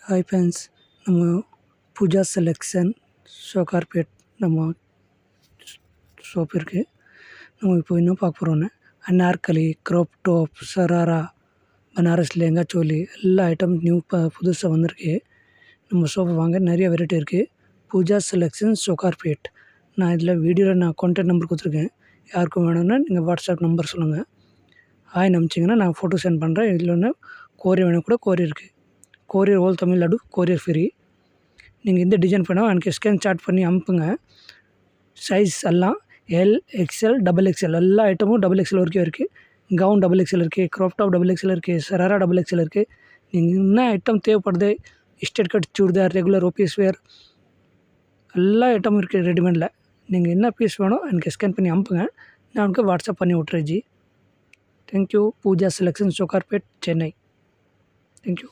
Hi friends, நம்ம Pooja selection ஷோகார்பேட் நம்ம shop இருக்குது. நம்ம இப்போ என்ன பார்க்க போகிறோன்னா அனார்கலி, க்ராப் டாப், சராரா, பனாரஸ் லெஹங்கா சோலி எல்லா ஐட்டம் புதுசாக வந்திருக்கு. நம்ம ஷாப்பை வாங்க நிறைய வெரைட்டி இருக்குது. பூஜா செலெக்ஷன் ஷோகார்பேட். நான் இதில் வீடியோவில் கான்டாக்ட் நம்பர் கொடுத்துருக்கேன். யாருக்கும் வேணும்னா நீங்கள் வாட்ஸ்அப் நம்பர் சொல்லுங்கள். ஹாய் அனுப்பிச்சிங்கன்னா நான் ஃபோட்டோ சென்ட் பண்ணுறேன். இதில் ஒன்று கோரியர் வேணும் கூட கோரியர் இருக்குது. Courier whole Tamil Nadu courier free. நீங்கள் எந்த டிசைன் பண்ணால் எனக்கு ஸ்கேன் சார்ட் பண்ணி அனுப்புங்க. சைஸ் எல்லாம் எல், எக்ஸ்எல், XXL எல்லா ஐட்டமும் XXL வரைக்கும் இருக்குது. கவுன் XXL இருக்குது, க்ராப் டாப் XXL இருக்குது, சராரா XXL இருக்குது. நீங்கள் என்ன ஐட்டம் தேவைப்படுது, straight cut churidar, regular office wear எல்லா ஐட்டமும் இருக்குது ரெடிமேடில். நீங்கள் என்ன பீஸ் வேணும் எனக்கு ஸ்கேன் பண்ணி அனுப்புங்க. நான் உனக்கு வாட்ஸ்அப் பண்ணி விட்றேன் ஜி. Thank you. Pooja selection Sowcarpet, Chennai. Thank you.